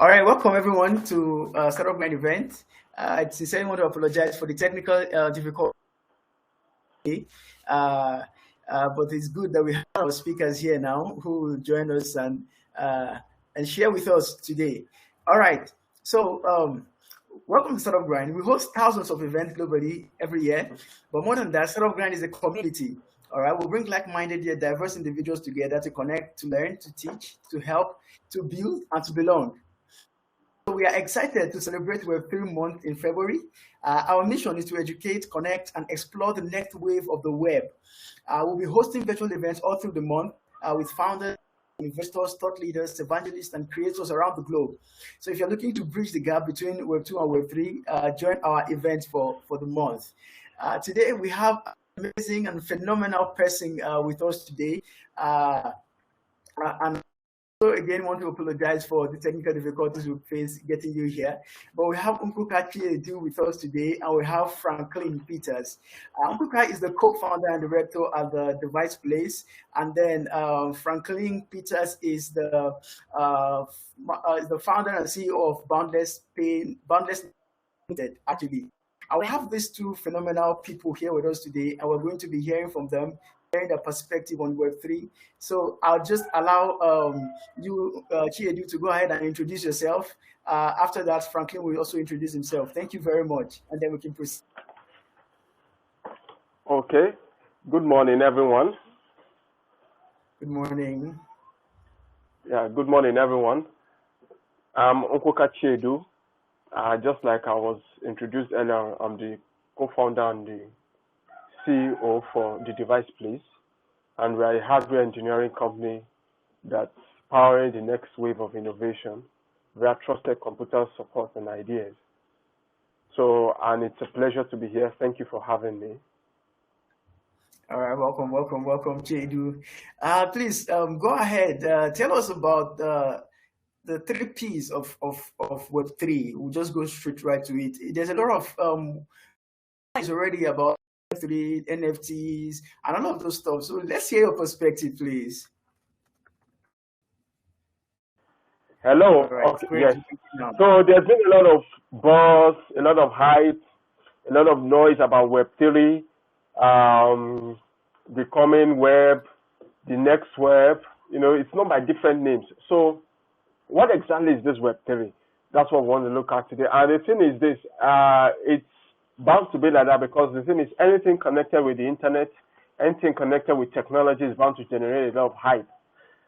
All right, welcome everyone to Startup Grind event. I sincerely want to apologize for the technical difficulty, but it's good that we have our speakers here now who will join us and share with us today. All right, so welcome to Startup Grind. We host thousands of events globally every year, but more than that, Startup Grind is a community. All right, we'll bring like-minded yet diverse individuals together to connect, to learn, to teach, to help, to build, and to belong. We are excited to celebrate Web3 Month in February. Our mission is to educate, connect, and explore the next wave of the web. We'll be hosting virtual events all through the month with founders, investors, thought leaders, evangelists, and creators around the globe. So if you're looking to bridge the gap between Web2 and Web3, join our event for the month. Today, we have an amazing and phenomenal person with us today. And so again, want to apologize for the technical difficulties we face getting you here. But we have Nkwuka Chiedu with us today, and we have Franklin Peters. Nkwuka is the co-founder and director at the Device Place, and then Franklin Peters is the founder and CEO of Boundless actually. I will have these two phenomenal people here with us today, and we're going to be hearing from them, sharing their perspective on Web3. So I'll just allow you, Chiedu, to go ahead and introduce yourself. After that, Franklin will also introduce himself. Thank you very much, and then we can proceed. Okay. Good morning, everyone. Good morning. Yeah, good morning, everyone. I'm Nkwuka Chiedu. Just like I was introduced earlier, I'm the co-founder and the CEO for the Device Place, and we are a hardware engineering company that's powering the next wave of innovation via trusted computer support and ideas. So, and it's a pleasure to be here. Thank you for having me. All right, welcome, Chiedu. Please go ahead. Tell us about the 3 Ps of Web3. We'll just go straight right to it. There's a lot of things already about Web3, NFTs, and all of those stuff. So let's hear your perspective, please. Hello. Right, okay. Yes. So there's been a lot of buzz, a lot of hype, a lot of noise about Web3, the coming web, the next web. You know, it's known by different names. So what exactly is this Web3? That's what we want to look at today. And the thing is this, it's bound to be like that because the thing is anything connected with the internet, anything connected with technology is bound to generate a lot of hype.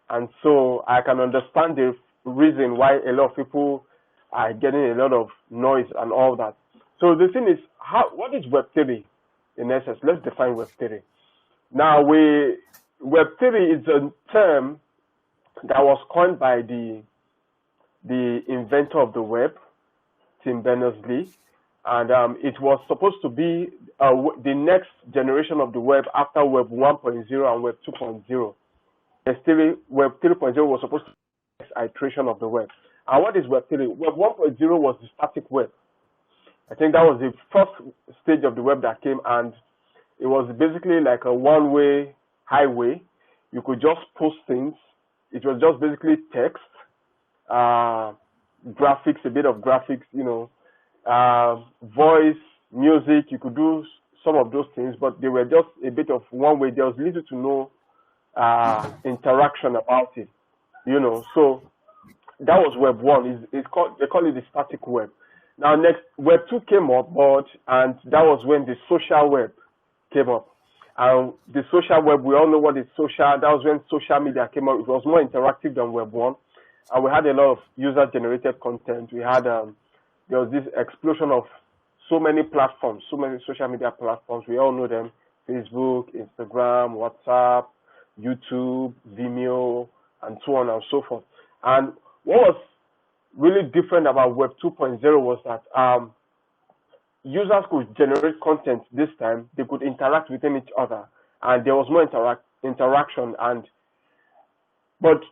And so I can understand the reason why a lot of people are getting a lot of noise and all that. So the thing is, what is Web3 in essence? Let's define Web3. Now, Web3 is a term that was coined by the inventor of the web, Tim Berners-Lee, and it was supposed to be the next generation of the web after Web 1.0 and Web 2.0. Web 3.0 was supposed to be the next iteration of the web. And what is Web 3? Web 1.0 was the static web. I think that was the first stage of the web that came, and it was basically like a one-way highway. You could just post things. It was just basically text, graphics, a bit of graphics, you know, voice, music. You could do some of those things, but they were just a bit of one way. There was little to no interaction about it, you know. So that was Web 1. They call it the static web. Now next, Web 2 came up, and that was when the social web came up. And the social web, we all know what is social. That was when social media came up. It was more interactive than Web 1. And we had a lot of user-generated content. We had, there was this explosion of so many platforms, so many social media platforms. We all know them: Facebook, Instagram, WhatsApp, YouTube, Vimeo, and so on and so forth. And what was really different about Web 2.0 was that users could generate content this time. They could interact within each other, and there was more interaction. But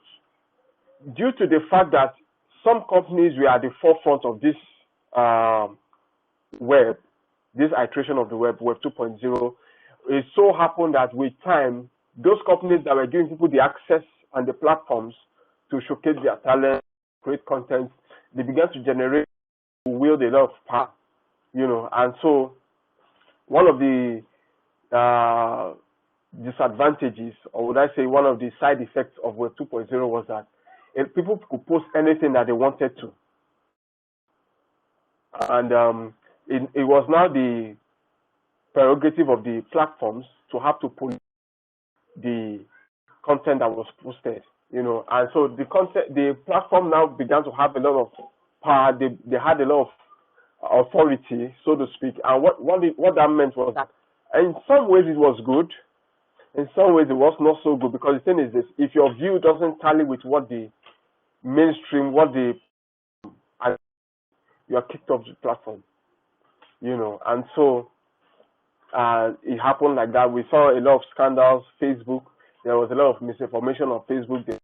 due to the fact that some companies were at the forefront of this web, this iteration of the web, Web 2.0, it so happened that with time, those companies that were giving people the access and the platforms to showcase their talent, create content, they began to generate, wield a lot of power, and so one of the disadvantages, or would I say one of the side effects of Web 2.0 was that people could post anything that they wanted to. And it was now the prerogative of the platforms to have to police the content that was posted, and so the platform now began to have a lot of power. They had a lot of authority, so to speak. And what that meant was that in some ways it was good, in some ways it was not so good, because the thing is this: if your view doesn't tally with what the mainstream, you are kicked off the platform, and so it happened like that. We saw a lot of scandals. Facebook, there was a lot of misinformation on Facebook.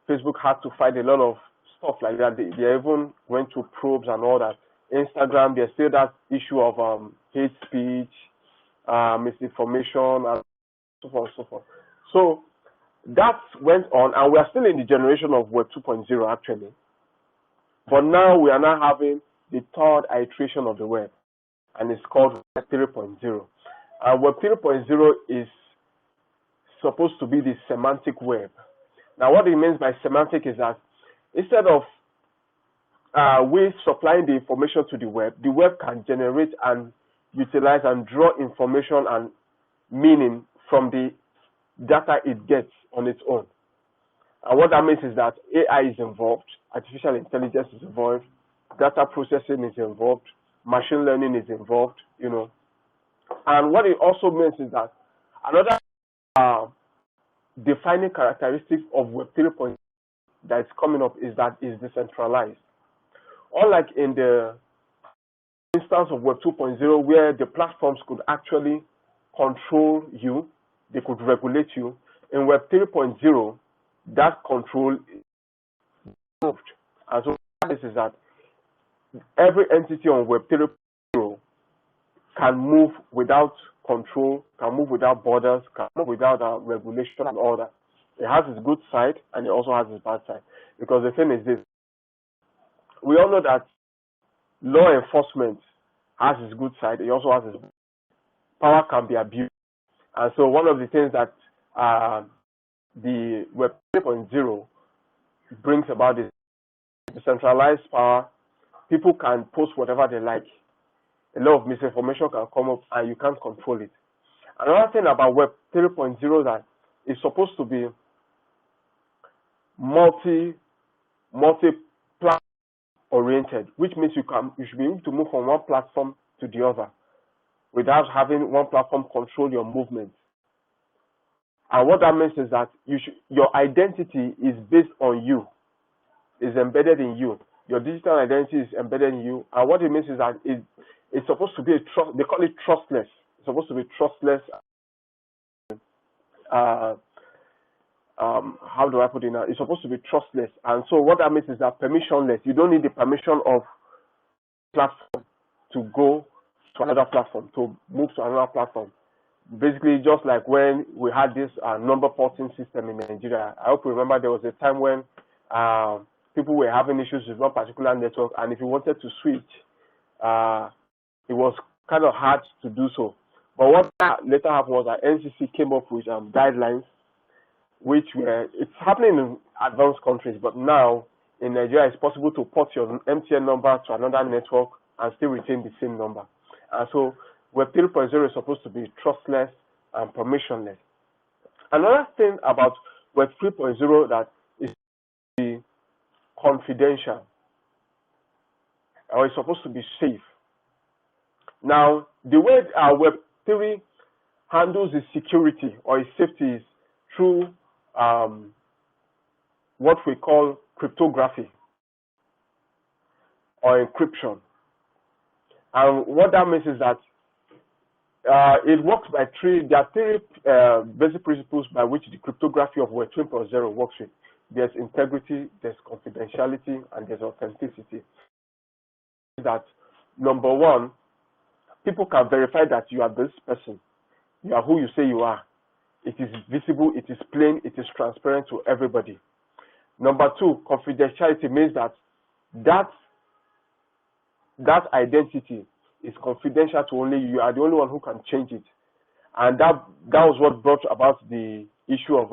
Facebook had to fight a lot of stuff like that. They even went to probes and all that. Instagram, there's still that issue of hate speech, misinformation, and so forth and so forth. So that went on, and we are still in the generation of Web 2.0 actually. But now we are now having the third iteration of the web, and it's called Web 3.0. And Web 3.0 is supposed to be the semantic web. Now, what it means by semantic is that instead of we supplying the information to the web can generate and utilize and draw information and meaning from the data it gets on its own. And what that means is that AI is involved, artificial intelligence is involved, data processing is involved, machine learning is involved, And what it also means is that another defining characteristic of Web 3.0 that is coming up is that it's decentralized. Unlike in the instance of Web 2.0, where the platforms could actually control you, they could regulate you, in Web 3.0, that control is removed. And so this is that every entity on Web 3.0 can move without control, can move without borders, can move without regulation and all that. It has its good side and it also has its bad side. Because the thing is this: we all know that law enforcement has its good side, it also has its bad side. Power can be abused. And so one of the things that the Web 3.0 brings about is decentralized power. People can post whatever they like. A lot of misinformation can come up and you can't control it. Another thing about Web 3.0 that it's supposed to be multi-platform oriented, which means you should be able to move from one platform to the other without having one platform control your movement. And what that means is that your identity is based on you, is embedded in you. Your digital identity is embedded in you. And what it means is that it's supposed to be they call it trustless. It's supposed to be trustless. How do I put it now? It's supposed to be trustless. And so what that means is that permissionless. You don't need the permission of platform to go to another platform, to move to another platform. Basically, just like when we had this number porting system in Nigeria. I hope you remember there was a time when people were having issues with one particular network, and if you wanted to switch, it was kind of hard to do so. But what later happened was that NCC came up with guidelines, which it's happening in advanced countries, but now in Nigeria it's possible to port your MTN number to another network and still retain the same number. And so Web 3.0 is supposed to be trustless and permissionless. Another thing about Web 3.0 that is be confidential, or it's supposed to be safe. Now, the way Web 3 handles its security or its safety is through what we call cryptography or encryption. And what that means is that it works by there are three basic principles by which the cryptography of Web 3.0 works with. There's integrity, there's confidentiality, and there's authenticity. That number one, people can verify that you are this person. You are who you say you are. It is visible, it is plain, it is transparent to everybody. Number two, confidentiality means that that identity is confidential to only you. You are the only one who can change it. And that was what brought about the issue of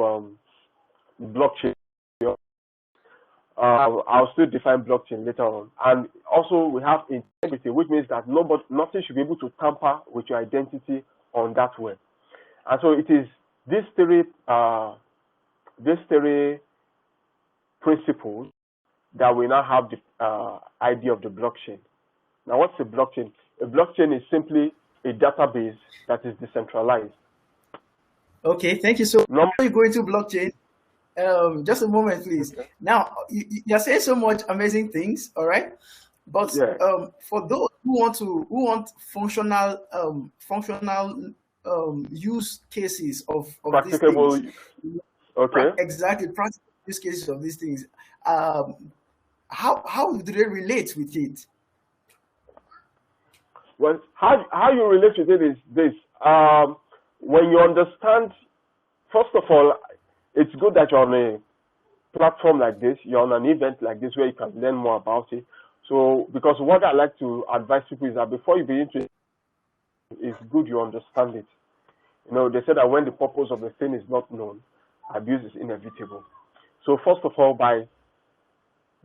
blockchain. I'll still define blockchain later on. And also we have integrity, which means that nothing should be able to tamper with your identity on that web. And so it is these three principles that we now have the idea of the blockchain. Now, what's a blockchain? A blockchain is simply a database that is decentralized. Okay, thank you so much. Before you go into blockchain, just a moment, please. Okay. Now, you're saying so much amazing things, all right? But yeah. For those who want functional use cases of practicable these things, okay, exactly, practical use cases of these things, how do they relate with it? Well, how you relate with it is this. When you understand, first of all, it's good that you're on a platform like this, you're on an event like this where you can learn more about it. So, because what I like to advise people is that before you begin to, it's good you understand it. You know, they say that when the purpose of the thing is not known, abuse is inevitable. So, first of all, by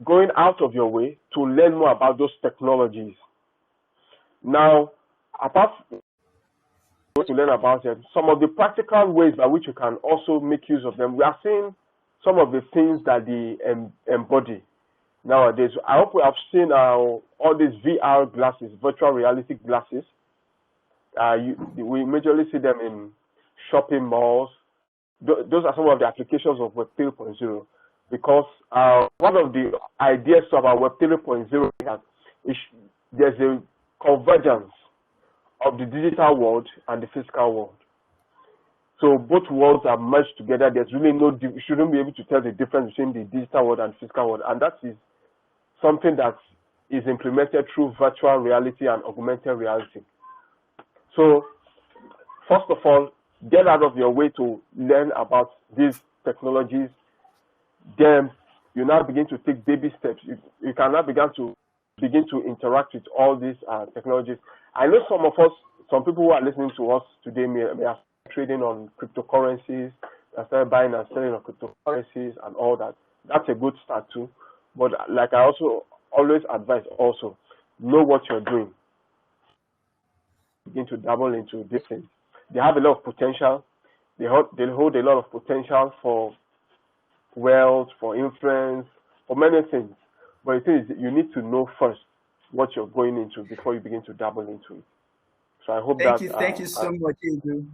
going out of your way to learn more about those technologies. Now, apart from to learn about them, some of the practical ways by which you can also make use of them, we are seeing some of the things that they embody nowadays. I hope we have seen all these VR glasses, virtual reality glasses. We majorly see them in shopping malls. Those are some of the applications of Web 3.0, because one of the ideas about Web 3.0 is that there's a convergence of the digital world and the physical world. So both worlds are merged together. There's really you shouldn't be able to tell the difference between the digital world and physical world. And that is something that is implemented through virtual reality and augmented reality. So first of all, get out of your way to learn about these technologies. Then you now begin to take baby steps. You can now begin to interact with all these technologies. I know some people who are listening to us today may are trading on cryptocurrencies, they started buying and selling on cryptocurrencies and all that. That's a good start too. But like I also always advise, also know what you're doing. Begin to dabble into these things. They have a lot of potential. They hold a lot of potential for wealth, for influence, for many things. But the thing is, you need to know first what you're going into before you begin to dabble into it. So I hope Thank you so much, Chiedu.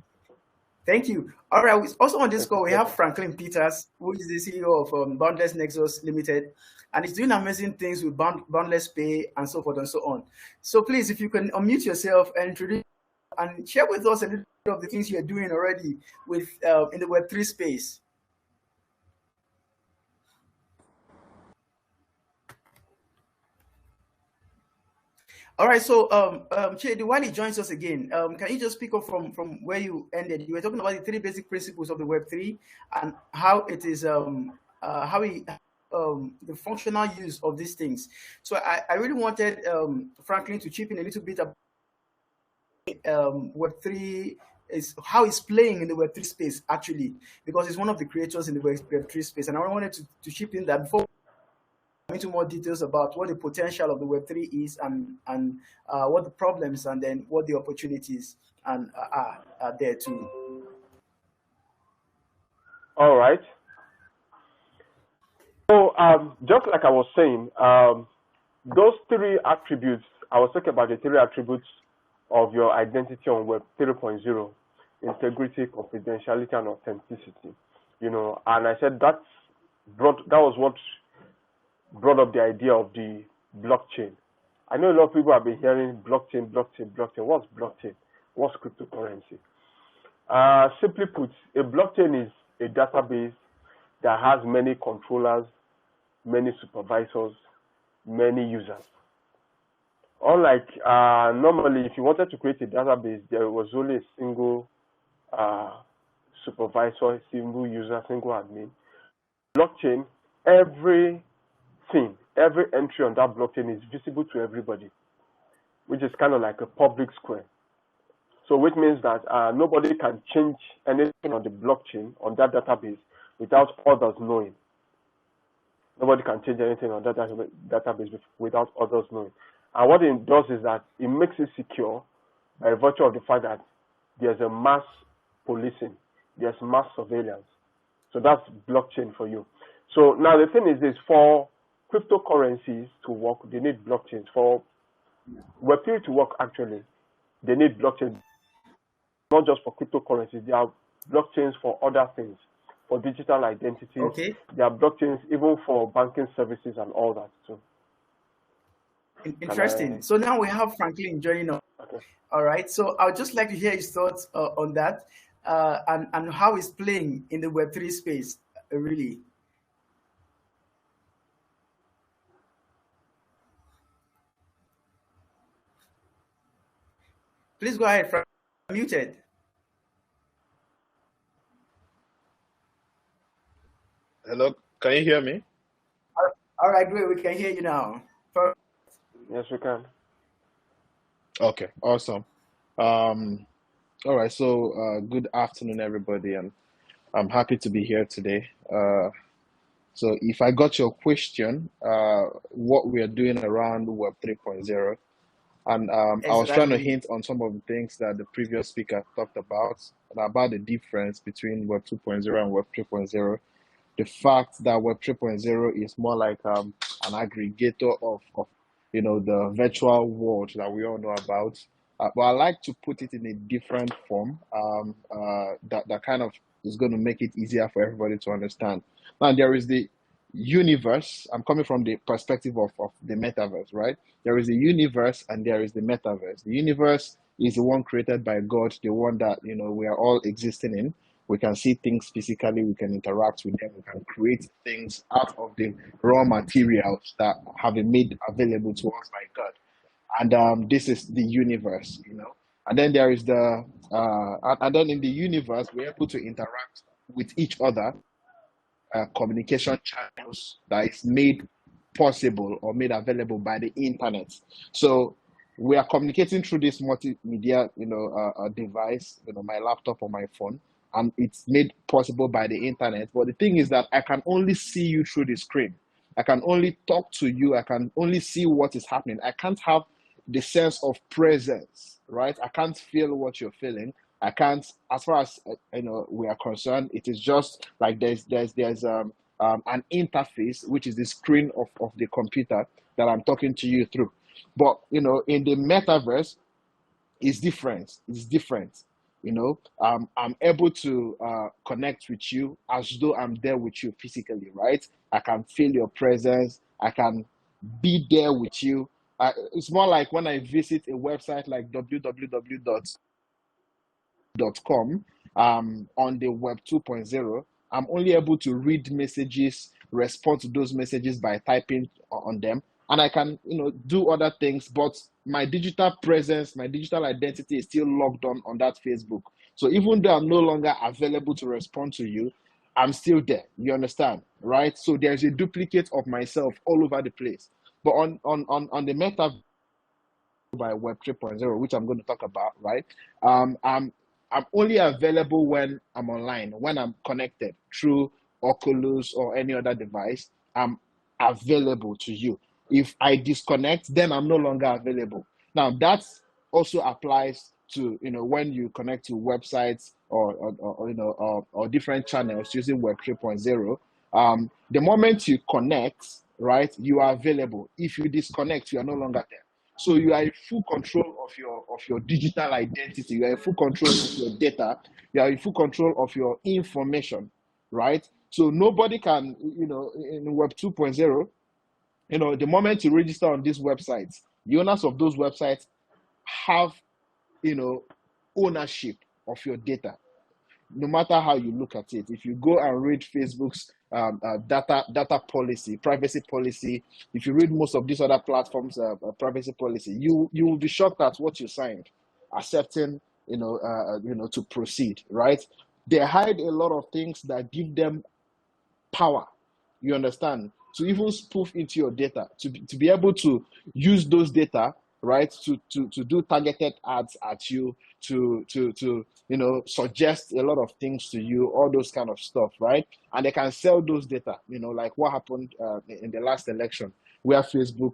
Thank you. All right. Also on this call, we have Franklin Peters, who is the CEO of Boundless Nexus Limited, and he's doing amazing things with Boundless Pay and so forth and so on. So please, if you can unmute yourself and introduce and share with us a little bit of the things you're doing already with in the Web3 space. All right, so Chiedu, while he joins us again, can you just pick up from where you ended? You were talking about the three basic principles of the Web3 and how it is the functional use of these things. So I really wanted Franklin to chip in a little bit about Web3 is how it's playing in the Web3 space actually, because he's one of the creators in the Web3 space, and I wanted to chip in that before into more details about what the potential of the Web3 is and what the problems and then what the opportunities and are there too. All right. So just like I was saying, those three attributes, I was talking about the three attributes of your identity on Web 3.0, integrity, confidentiality, and authenticity. You know, and I said that was what brought up the idea of the blockchain. I know a lot of people have been hearing blockchain. What's blockchain? What's cryptocurrency? Simply put, a blockchain is a database that has many controllers, many supervisors, many users. Unlike normally, if you wanted to create a database, there was only a single supervisor, single user, single admin. Blockchain, every every entry on that blockchain is visible to everybody, which is kind of like a public square. So which means that nobody can change anything on the blockchain, on that database, without others knowing. Nobody can change anything on that database without others knowing. And what it does is that it makes it secure by virtue of the fact that there's a mass policing, there's mass surveillance. So that's blockchain for you. So now the thing is this, for cryptocurrencies to work, they need blockchains. For Web3 to work, actually, they need blockchains, not just for cryptocurrencies. There are blockchains for other things, for digital identities. Okay. There are blockchains even for banking services and all that too. Interesting. So now we have Franklin joining us. Okay. All right. So I would just like to hear his thoughts on that and how he's playing in the Web3 space, really. Please go ahead, Frank. Muted. Hello, can you hear me? All right, great. We can hear you now. Perfect. Yes, we can. Okay, awesome. All right, so good afternoon, everybody, and I'm happy to be here today. So if I got your question, what we are doing around Web 3.0, and I was trying to hint on some of the things that the previous speaker talked about the difference between Web 2.0 and Web 3.0. The fact that Web 3.0 is more like an aggregator of the virtual world that we all know about. But I like to put it in a different form that kind of is going to make it easier for everybody to understand. Now, there is the universe. I'm coming from the perspective of the metaverse, right? There is a universe and there is the metaverse. The universe is the one created by God, the one that we are all existing in. We can see things physically, we can interact with them, we can create things out of the raw materials that have been made available to us by God. And this is the universe, And then there is and then in the universe, we're able to interact with each other, communication channels that is made possible or made available by the internet. So we are communicating through this multimedia, device, my laptop or my phone, and it's made possible by the internet. But the thing is that I can only see you through the screen. I can only talk to you. I can only see what is happening. I can't have the sense of presence, right? I can't feel what you're feeling. I can't, as far as we are concerned, it is just like there's an interface, which is the screen of the computer that I'm talking to you through. But in the metaverse, it's different. It's different. I'm able to connect with you as though I'm there with you physically, right? I can feel your presence. I can be there with you. It's more like when I visit a website like www.com on the Web 2.0, I'm only able to read messages, respond to those messages by typing on them, and I can do other things, but my digital presence, my digital identity is still logged on that Facebook. So even though I'm no longer available to respond to you, I'm still there. You understand, right? So there's a duplicate of myself all over the place. But on the meta by Web 3.0, which I'm going to talk about, right? I'm only available when I'm online, when I'm connected through Oculus or any other device. I'm available to you. If I disconnect, then I'm no longer available. Now that also applies to when you connect to websites or different channels using Web 3.0. The moment you connect, right, you are available. If you disconnect, you are no longer there. So you are in full control of your digital identity. You are in full control of your data. You are in full control of your information, right? So nobody can, in Web 2.0, the moment you register on these websites, the owners of those websites have, ownership of your data. No matter how you look at it, if you go and read Facebook's data policy, privacy policy, if you read most of these other platforms' privacy policy, you will be shocked at what you signed, accepting, to proceed, right? They hide a lot of things that give them power. You understand? to even spoof into your data, to be able to use those data, right, to do targeted ads at you, to suggest a lot of things to you, all those kind of stuff, right? And they can sell those data, like what happened in the last election, where Facebook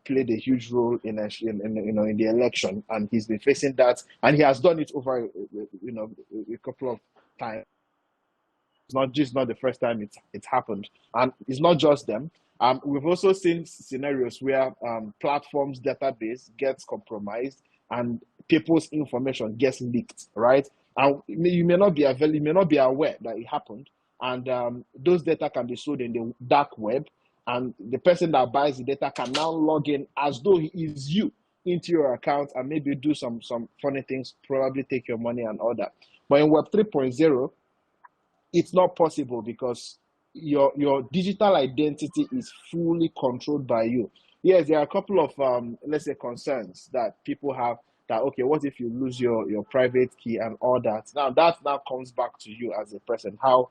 played a huge role in the election, and he's been facing that, and he has done it over a couple of times. It's not the first time it's happened, and it's not just them. We've also seen scenarios where platforms' database gets compromised and people's information gets leaked, right? And you may not be aware that it happened, and those data can be sold in the dark web, and the person that buys the data can now log in as though he is you into your account and maybe do some funny things, probably take your money and all that. But in Web 3.0, it's not possible because your digital identity is fully controlled by you. Yes, there are a couple of let's say concerns that people have, that okay, what if you lose your private key and all that? Now that comes back to you as a person. How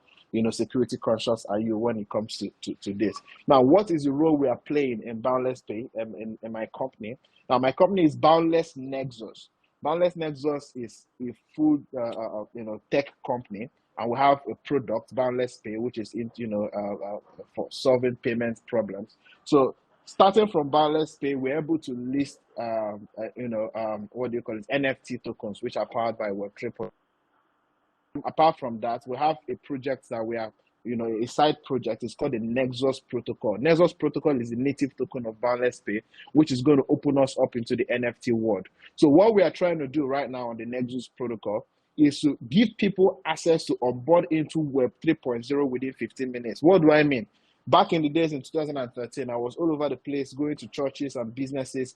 security conscious are you when it comes to this? Now, what is the role we are playing in Boundless Pay in my company? Now, my company is Boundless Nexus. Boundless Nexus is a full tech company, and we have a product, Boundless Pay, which is for solving payment problems. So starting from Boundless Pay, we're able to list NFT tokens, which are powered by Web3. Apart from that, we have a project that we are, a side project. It's called the Nexus Protocol. Nexus Protocol is the native token of Boundless Pay, which is going to open us up into the NFT world. So what we are trying to do right now on the Nexus Protocol is to give people access to onboard into Web 3.0 within 15 minutes. What do I mean? Back in the days in 2013, I was all over the place going to churches and businesses,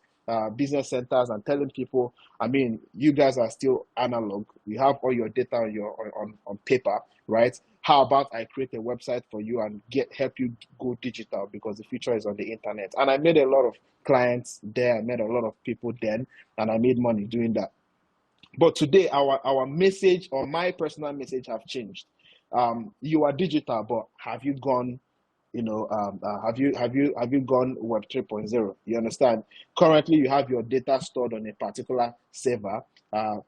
business centers, and telling people, I mean, you guys are still analog. You have all your data on paper, right? How about I create a website for you and help you go digital, because the future is on the internet. And I made a lot of clients there. I met a lot of people then, and I made money doing that. But today, our message, or my personal message, have changed. You are digital, but have you gone? Have you gone Web 3.0? You understand? Currently, you have your data stored on a particular server.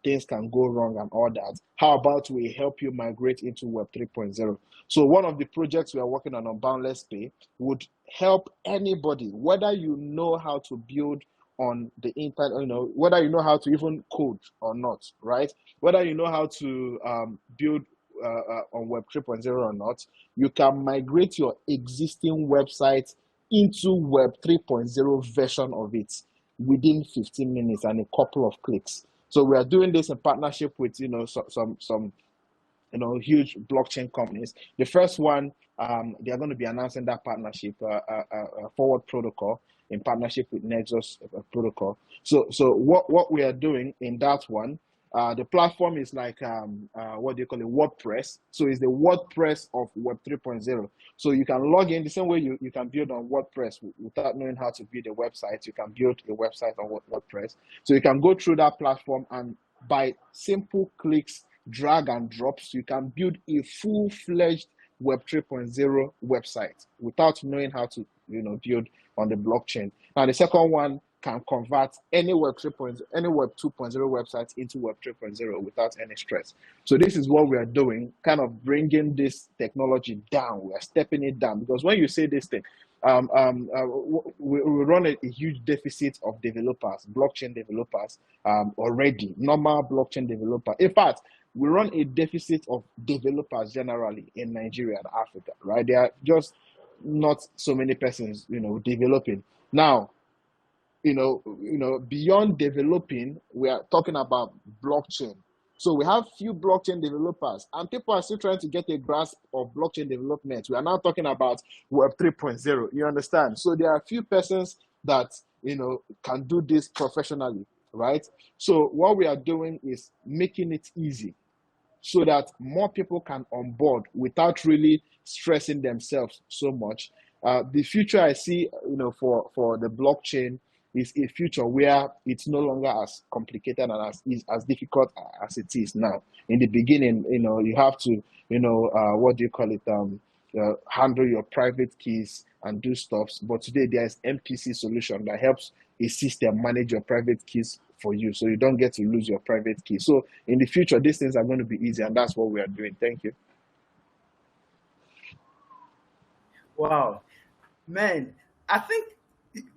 Things can go wrong and all that. How about we help you migrate into Web 3.0? So one of the projects we are working on Boundless Pay would help anybody, whether you know how to build on the internet, whether you know how to even code or not, right? Whether you know how to build on Web 3.0 or not, you can migrate your existing website into Web 3.0 version of it within 15 minutes and a couple of clicks. So we are doing this in partnership with some huge blockchain companies. The first one, they are going to be announcing that partnership, Forward Protocol, in partnership with Nexus Protocol. So what we are doing in that one, the platform is like WordPress. So it's the WordPress of Web 3.0. So you can log in the same way you can build on WordPress without knowing how to build a website. You can build a website on WordPress. So you can go through that platform, and by simple clicks, drag and drops, you can build a full-fledged Web 3.0 website without knowing how to build on the blockchain. Now the second one can convert any Web 2.0 websites into Web 3.0 without any stress. So this is what we are doing, kind of bringing this technology down. We are stepping it down, because when you say this thing, we run a huge deficit of developers, blockchain developers already, normal blockchain developer. In fact, we run a deficit of developers generally in Nigeria and Africa, right? There are just not so many persons, developing. Now, beyond developing, we are talking about blockchain. So we have few blockchain developers, and people are still trying to get a grasp of blockchain development. We are now talking about Web 3.0. You understand? So there are a few persons that can do this professionally, right? So what we are doing is making it easy, so that more people can onboard without really stressing themselves so much. The future I see, for the blockchain is a future where it's no longer as complicated and as difficult as it is now. In the beginning, you have to, handle your private keys and do stuffs. But today there's MPC solution that helps a system manage your private keys for you, so you don't get to lose your private key. So in the future, these things are going to be easy, and that's what we are doing. Thank you. Wow, man, I think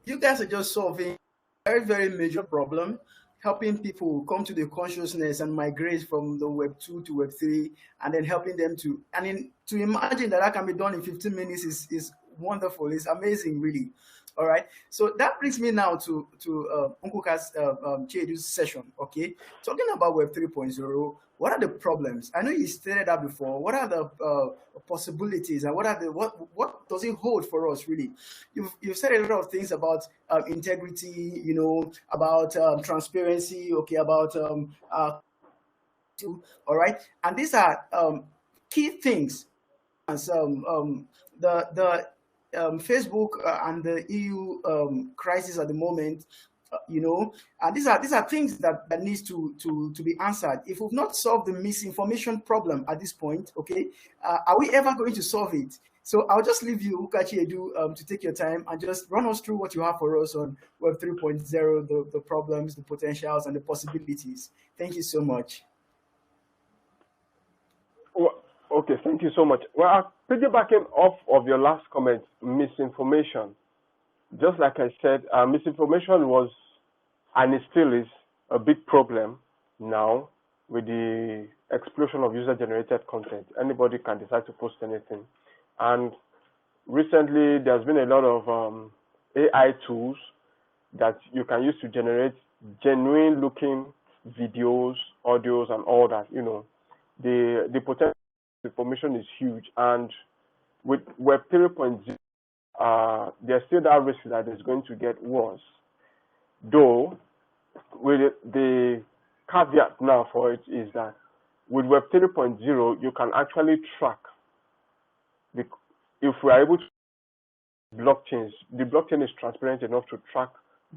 you guys are just solving a very, very major problem, helping people come to the consciousness and migrate from the Web 2 to Web 3, and then helping them to, and in, to imagine that that can be done in 15 minutes is wonderful. It's amazing, really. All right. So that brings me now to Nkwuka's Chiedu's session. Okay, talking about Web 3.0. What are the problems? I know you stated that before. What are the possibilities, and what does it hold for us, really? You've said a lot of things about integrity, about transparency, okay, about all right, and these are key things. As the Facebook and the EU crisis at the moment, and these are things that needs to be answered. If we've not solved the misinformation problem at this point, okay, are we ever going to solve it? So I'll just leave you, Chiedu, to take your time and just run us through what you have for us on Web 3.0, the problems, the potentials, and the possibilities. Thank you so much. Well, okay, thank you so much. Well, piggybacking off of your last comment, misinformation. Just like I said, misinformation was, and it still is, a big problem now with the explosion of user-generated content. Anybody can decide to post anything. And recently, there's been a lot of AI tools that you can use to generate genuine-looking videos, audios, and all that. The potential information is huge, and with Web 3.0, there's still that risk that it's going to get worse. Though, with the caveat now for it is that with Web 3.0, you can actually track. If we are able to blockchains, the blockchain is transparent enough to track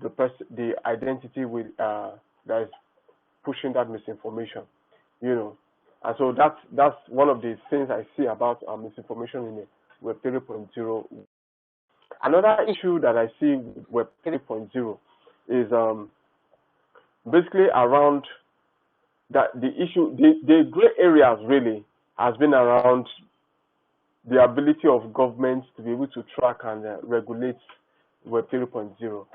the identity with that is pushing that misinformation. And so that's one of the things I see about misinformation in Web 3.0. Another issue that I see with Web 3.0 is basically around that the issue, the gray areas really has been around the ability of governments to be able to track and regulate Web 3.0.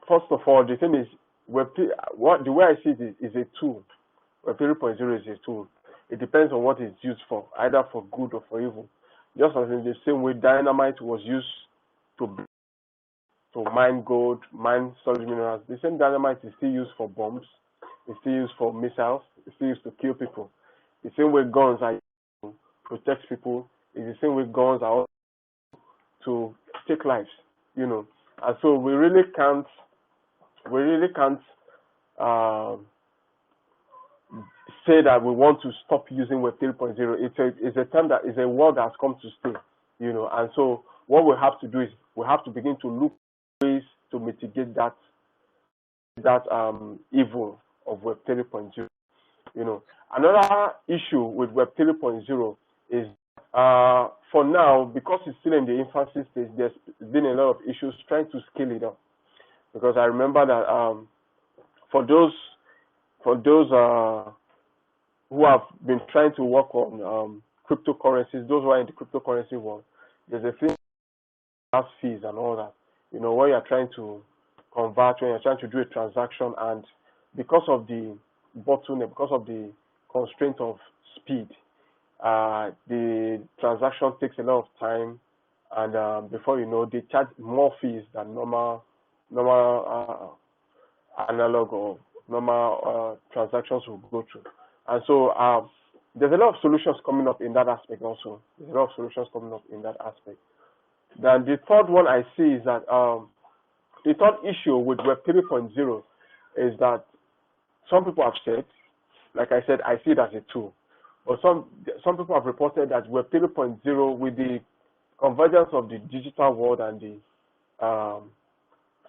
First of all, the thing is, the way I see it is a tool. Web 3.0 is a tool. It depends on what it's used for, either for good or for evil. Just as in the same way dynamite was used to mine gold, mine solid minerals, the same dynamite is still used for bombs, it's still used for missiles, it's still used to kill people. The same way guns are used to protect people, is the same way guns are also to take lives, And so we really can't say that we want to stop using Web 3.0. It's a term that is a word that has come to stay, And so what we have to do is we have to begin to look for ways to mitigate that evil of Web 3.0. Another issue with Web 3.0 is for now, because it's still in the infancy stage, there's been a lot of issues trying to scale it up. Because I remember that for those who have been trying to work on cryptocurrencies, those who are in the cryptocurrency world, there's a thing has fees and all that. When you're trying to convert, when you're trying to do a transaction, and because of the bottleneck, because of the constraint of speed, the transaction takes a lot of time, and before you know, they charge more fees than normal analog or normal transactions will go through. And so there's a lot of solutions coming up in that aspect also. There's a lot of solutions coming up in that aspect. Then the third one I see is that the third issue with Web 3.0 is that some people have said, like I said, I see it as a tool. But some people have reported that Web 3.0, with the convergence of the digital world and the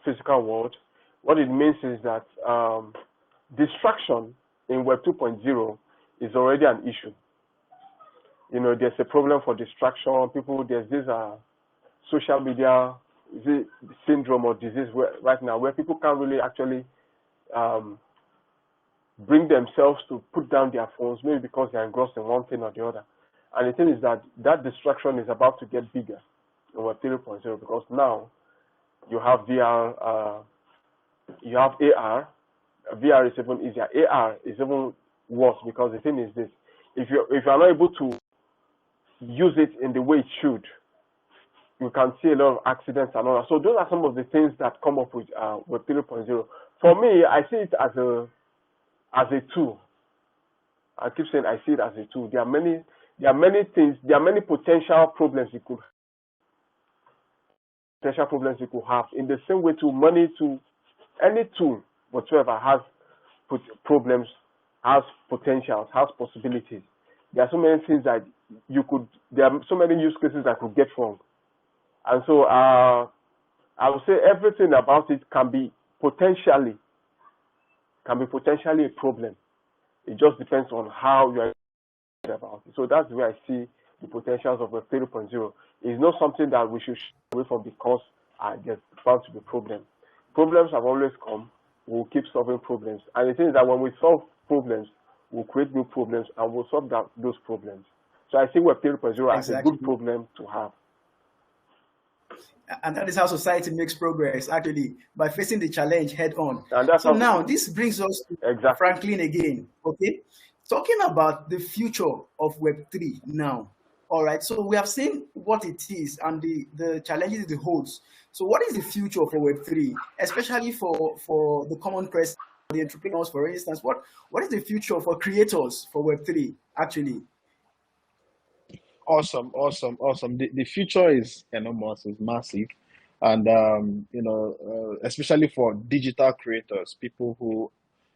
physical world, what it means is that distraction in Web 2.0 is already an issue. there's a problem for distraction. People, there's this social media is it syndrome or disease right now where people can't really actually um, bring themselves to put down their phones, maybe because they're engrossed in one thing or the other. And the thing is that that distraction is about to get bigger in Web 3.0 because now you have VR, you have AR. VR is even easier. AR is even worse because the thing is this: if you're not able to use it in the way it should, you can see a lot of accidents and all that. So those are some of the things that come up with Web 3.0. For me, I see it as a tool. I keep saying I see it as a tool. There are many things. There are many potential problems you could have. In the same way, to money, to any tool whatsoever has problems, has potentials, has possibilities. There are so many things that there are so many use cases that could get wrong. And so I would say everything about it can be potentially a problem. It just depends on how you are about it. So that's the way I see the potentials of Web 3.0. It's not something that we should shy away from because there's bound to be problems. Problems have always come. We'll keep solving problems. And the thing is that when we solve problems, we'll create new problems and we'll solve those problems. So I see Web 3.0 as a good problem to have. And that is how society makes progress, actually, by facing the challenge head on. So now this brings us to Franklin again, okay? Talking about the future of Web3 now. All right, so we have seen what it is and the challenges it holds. So what is the future for Web3, especially for the common person, the entrepreneurs, for instance? What is the future for creators for Web3, actually? Awesome. The future is enormous, is massive, and especially for digital creators, people who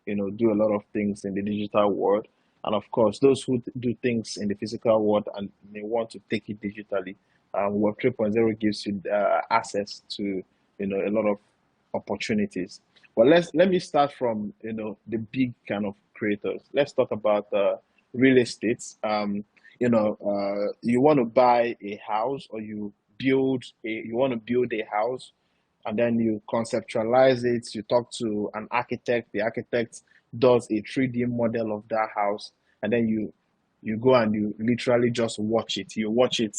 do a lot of things in the digital world, and of course those who do things in the physical world and may want to take it digitally. Web 3.0 gives you access to a lot of opportunities. But let me start from the big kind of creators. Let's talk about real estate. You want to buy a house, or you want to build a house, and then you conceptualize it. You talk to an architect. The architect does a 3D model of that house, and then you go and you literally just watch it. You watch it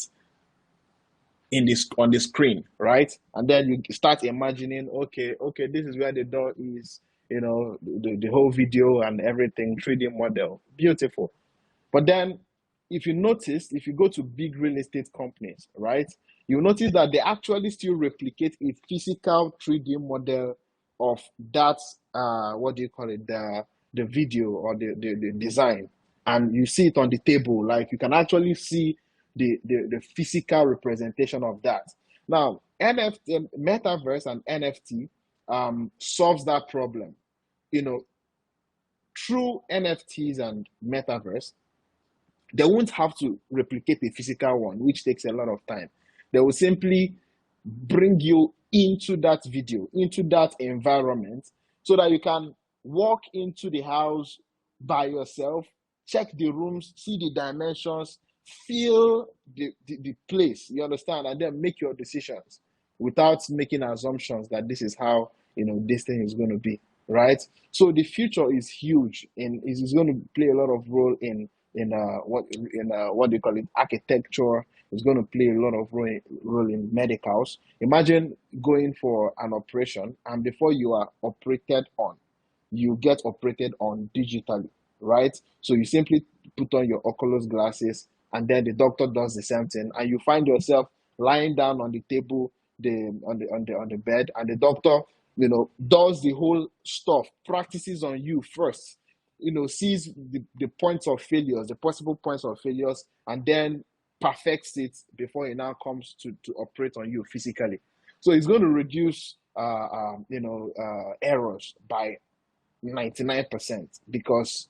on the screen, right? And then you start imagining, okay, this is where the door is. The whole video and everything, 3D model, beautiful. But then, if you go to big real estate companies, right, you notice that they actually still replicate a physical 3D model of that, what do you call it, the video or the design. And you see it on the table, like you can actually see the physical representation of that. Now, NFT, metaverse and NFT solves that problem. Through NFTs and metaverse, they won't have to replicate a physical one, which takes a lot of time. They will simply bring you into that video, into that environment, so that you can walk into the house by yourself, check the rooms, see the dimensions, feel the place, you understand, and then make your decisions without making assumptions that this is how this thing is going to be, right? So the future is huge, and it is going to play a lot of role in what do you call it, architecture. It's going to play a lot of role in medicals. Imagine going for an operation, and before you are operated on, you get operated on digitally, right? So you simply put on your Oculus glasses, and then the doctor does the same thing, and you find yourself lying down on the table, on the bed, and the doctor does the whole stuff, practices on you first, sees the points of failures, the possible points of failures, and then perfects it before it now comes to operate on you physically. So it's going to reduce errors by 99%, because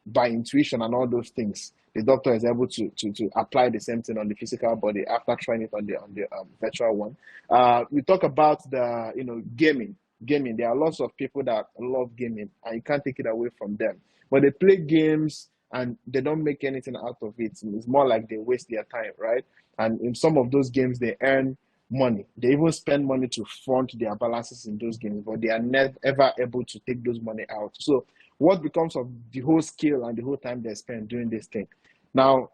by intuition and all those things, the doctor is able to apply the same thing on the physical body after trying it on the virtual one. We talk about the gaming. There are lots of people that love gaming, and you can't take it away from them. But they play games and they don't make anything out of it. It's more like they waste their time, right? And in some of those games, they earn money. They even spend money to fund their balances in those games, but they are never ever able to take those money out. So what becomes of the whole skill and the whole time they spend doing this thing? Now,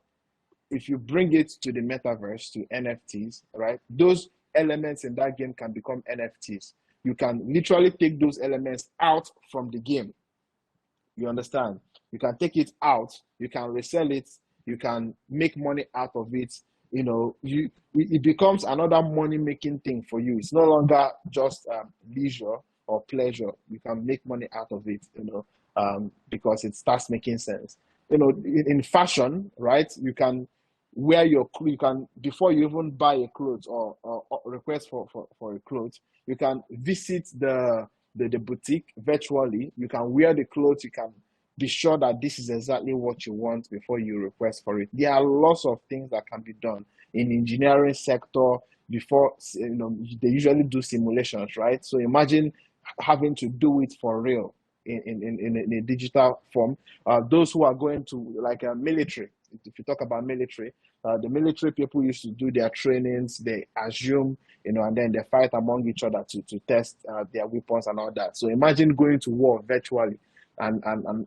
if you bring it to the metaverse, to NFTs, right? Those elements in that game can become NFTs. You can literally take those elements out from the game. You understand? You can take it out, you can resell it, you can make money out of it. It becomes another money-making thing for you. It's no longer just leisure or pleasure. You can make money out of it, because it starts making sense. In fashion, right? You can wear you can, before you even buy a clothes or request for a clothes, you can visit the boutique virtually. You can wear the clothes. You can be sure that this is exactly what you want before you request for it. There are lots of things that can be done in engineering sector before. They usually do simulations, right? So imagine having to do it for real in a digital form. Those who are going to, like, a military, if you talk about military, the military people used to do their trainings, they assume, and then they fight among each other to test their weapons and all that. So imagine going to war virtually and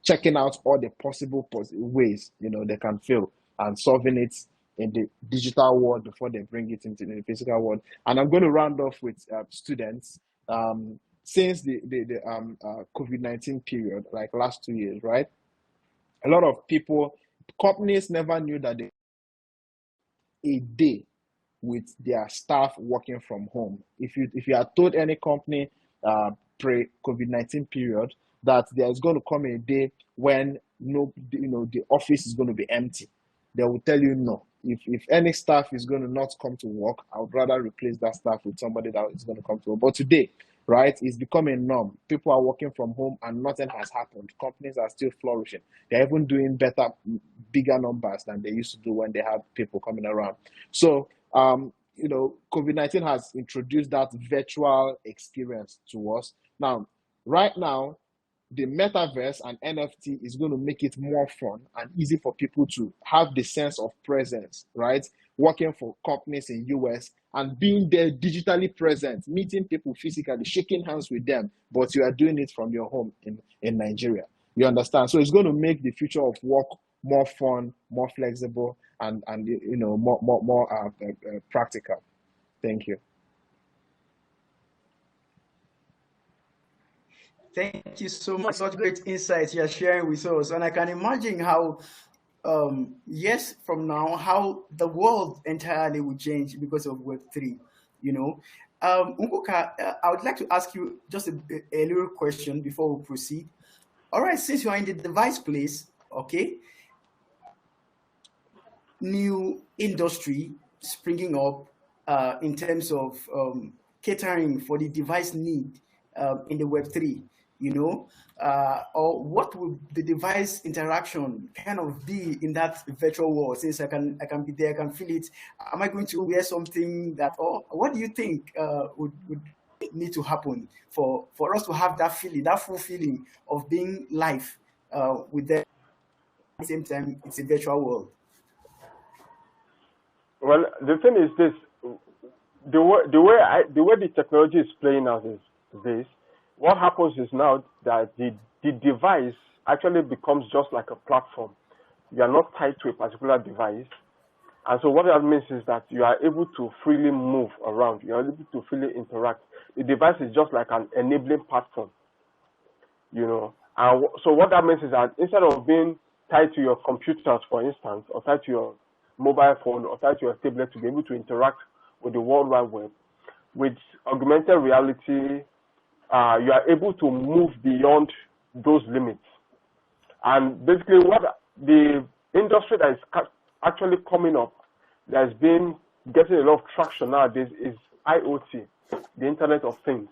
checking out all the possible ways they can fail, and solving it in the digital world before they bring it into the physical world. And I'm going to round off with students. Since the COVID-19 period, like last 2 years, right? A lot of companies never knew that a day with their staff working from home. If you had told any company pre-COVID-19 period that there's going to come a day when the office is going to be empty, they will tell you no. If any staff is going to not come to work, I would rather replace that staff with somebody that is going to come to work. But today, right, it's become a norm. People are working from home and nothing has happened. Companies are still flourishing. They're even doing better, bigger numbers than they used to do when they had people coming around. So, COVID-19 has introduced that virtual experience to us. Now, right now, the metaverse and NFT is going to make it more fun and easy for people to have the sense of presence, right? Working for companies in US and being there digitally present, meeting people physically, shaking hands with them, but you are doing it from your home in Nigeria. You understand? So it's going to make the future of work more fun, more flexible, and more practical. Thank you. Thank you so much. Such great insights you're sharing with us. And I can imagine how, years from now, how the world entirely will change because of Web3. Nkwuka, I would like to ask you just a little question before we proceed. All right, since you are in the device place, okay, new industry springing up in terms of catering for the device need in the Web3, or what would the device interaction kind of be in that virtual world? Since I can be there, I can feel it. Am I going to wear something that, or what do you think would need to happen for us to have that feeling, that full feeling of being live with them at the same time it's a virtual world? Well, the thing is this: the way the technology is playing out is this. What happens is now that the device actually becomes just like a platform. You are not tied to a particular device, and so what that means is that you are able to freely move around. You are able to freely interact. The device is just like an enabling platform, And so what that means is that instead of being tied to your computers, for instance, or tied to your mobile phone or tied to your tablet to be able to interact with the World Wide Web, with augmented reality, you are able to move beyond those limits. And basically what the industry that is actually coming up, that has been getting a lot of traction nowadays, is IoT, the Internet of Things.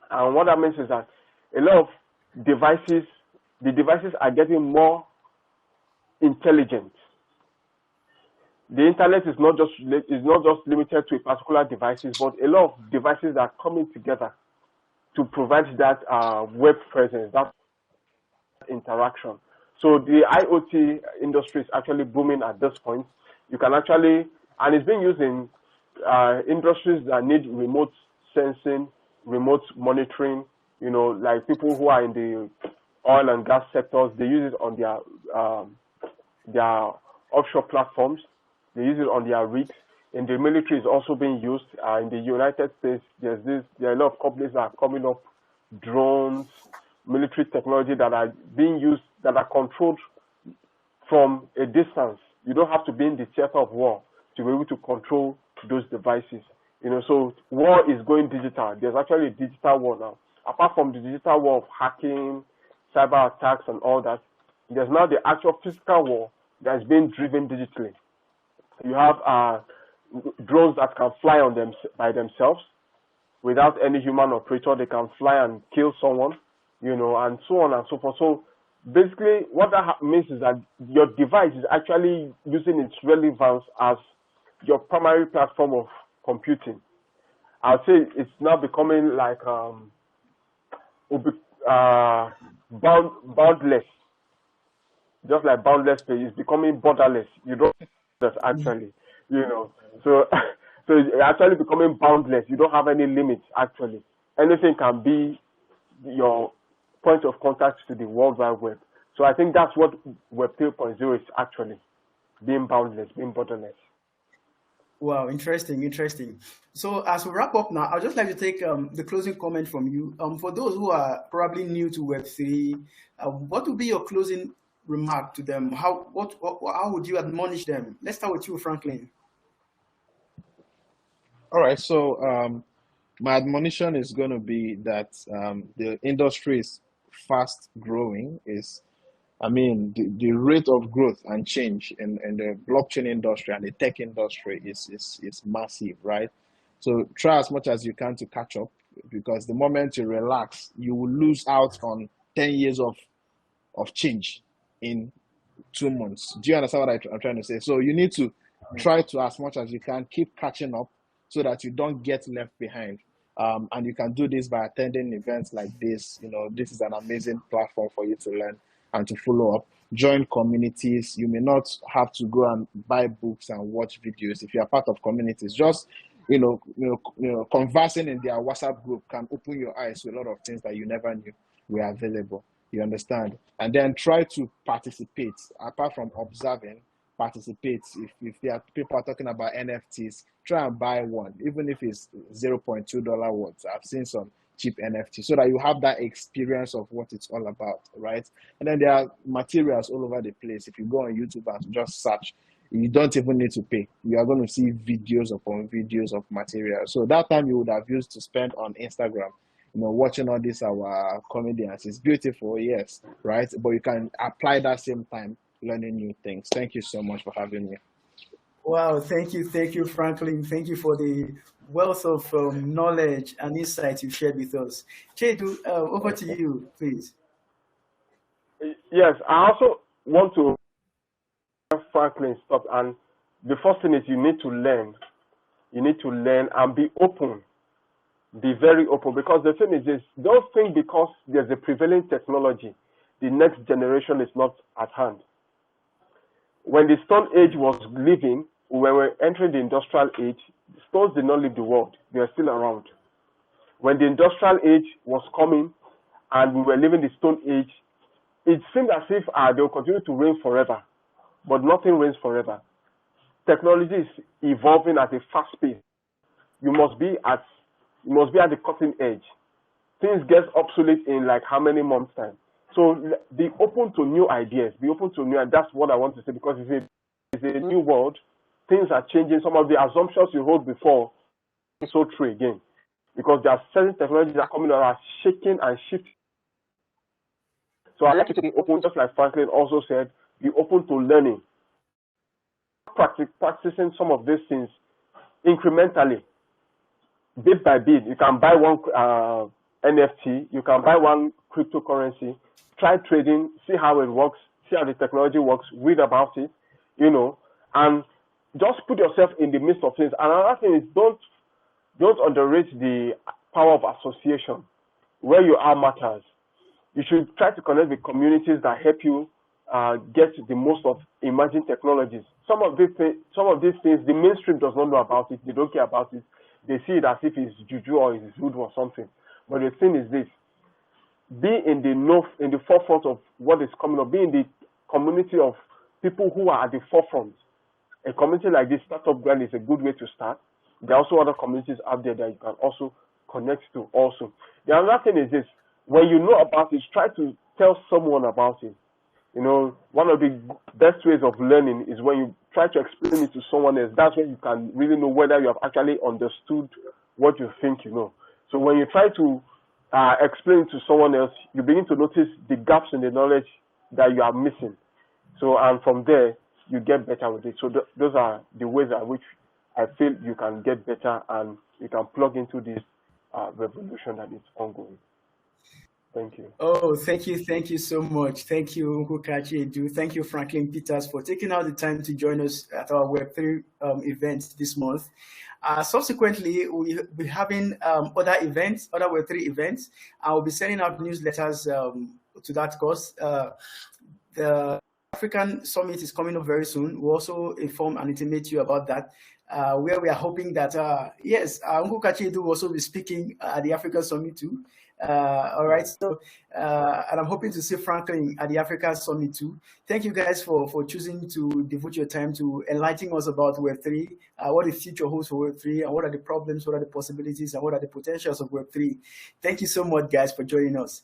And what that means is that a lot of the devices are getting more intelligent. The internet is not just limited to a particular devices, but a lot of devices are coming together to provide that web presence, that interaction. So the IoT industry is actually booming at this point. You can actually, and it's being used in industries that need remote sensing, remote monitoring. You know, like people who are in the oil and gas sectors, they use it on their offshore platforms. They use it on their rigs. In the military, it's also being used. In the United States, there are a lot of companies that are coming up, drones, military technology that are being used, that are controlled from a distance. You don't have to be in the theater of war to be able to control those devices. You know, so war is going digital. There's actually a digital war now. Apart from the digital war of hacking, cyber attacks, and all that, there's now the actual physical war that is being driven digitally. You have drones that can fly on them by themselves without any human operator. They can fly and kill someone, you know, and so on and so forth. So basically, what that means is that your device is actually using its relevance as your primary platform of computing. I'll say it's now becoming like boundless. Just like boundless is becoming borderless. You don't that actually, you know. So so it's actually becoming boundless. You don't have any limits actually. Anything can be your point of contact to the World Wide Web. So I think that's what Web 3.0 is actually, being boundless, being borderless. Wow, interesting. So as we wrap up now, I'd just like to take the closing comment from you. For those who are probably new to Web3, what would be your closing remark to them? How would you admonish them? Let's start with you, Franklin. All right, so my admonition is going to be that the industry is fast growing. The rate of growth and change in the blockchain industry and the tech industry is massive, right? So try as much as you can to catch up, because the moment you relax, you will lose out on 10 years of change in 2 months. Do you understand what I'm trying to say? So you need to try to, as much as you can, keep catching up so that you don't get left behind. And you can do this by attending events like this. You know, this is an amazing platform for you to learn and to follow up. Join communities. You may not have to go and buy books and watch videos. If you are part of communities, just conversing in their WhatsApp group can open your eyes to a lot of things that you never knew were available. You understand? And then try to participate. Apart from observing, participate. If there are people are talking about NFTs, try and buy one, even if it's $0.2 worth. I've seen some cheap NFT, so that you have that experience of what it's all about, right? And then there are materials all over the place. If you go on YouTube and just search, you don't even need to pay. You are going to see videos upon videos of material. So that time you would have used to spend on Instagram, watching all these our comedians. It's beautiful, yes, right? But you can apply that same time learning new things. Thank you so much for having me. Wow, thank you, Franklin. Thank you for the wealth of knowledge and insight you shared with us. Chiedu, over to you, please. Yes, I also want to Franklin stop. And the first thing is you need to learn. You need to learn and be open. Be very open, because the thing is this: don't think because there's a prevailing technology, the next generation is not at hand. When the Stone Age was living, when we were entering the Industrial Age, stones did not leave the world. They are still around. When the Industrial Age was coming and we were living the Stone Age, it seemed as if they will continue to reign forever. But nothing reigns forever. Technology is evolving at a fast pace. You must be at the cutting edge. Things get obsolete in like how many months' time? So be open to new ideas. Be open to new, and that's what I want to say, because it's a new world. Things are changing. Some of the assumptions you hold before is so true again, because there are certain technologies that are coming that are shaking and shifting. So I like to be open, just like Franklin also said, be open to learning. Practicing some of these things incrementally, bit by bit. You can buy one NFT, you can buy one cryptocurrency, try trading, see how it works, see how the technology works, read about it, and just put yourself in the midst of things. Another thing is don't underrate the power of association. Where you are matters. You should try to connect with communities that help you get the most of emerging technologies. Some of these things, the mainstream does not know about it. They don't care about it. They see it as if it's juju or it's voodoo or something. But the thing is this: be in the forefront of what is coming up. Be in the community of people who are at the forefront. A community like this, Startup Grind, is a good way to start. There are also other communities out there that you can also connect to. Also, the other thing is this: when you know about it, try to tell someone about it. You know, one of the best ways of learning is when you try to explain it to someone else. That's when you can really know whether you have actually understood what you think you know. So when you try to explain it to someone else, you begin to notice the gaps in the knowledge that you are missing. So, and from there, you get better with it. So those are the ways in which I feel you can get better and you can plug into this revolution that is ongoing. Thank you. Oh, thank you so much. Thank you, Nkwuka, Chiedu. Thank you, Franklin Peters, for taking out the time to join us at our Web3 event this month. Subsequently, we'll be having other events, other Web3 events. I'll be sending out newsletters to that cause. The African Summit is coming up very soon. We'll also inform and intimate you about that, where we are hoping that, yes, Nkwuka Chiedu will also be speaking at the African Summit too. All right, so and I'm hoping to see Franklin at the Africa Summit too. Thank you guys for choosing to devote your time to enlightening us about Web3, what the future holds for Web3, and what are the problems, what are the possibilities, and what are the potentials of Web3. Thank you so much, guys, for joining us.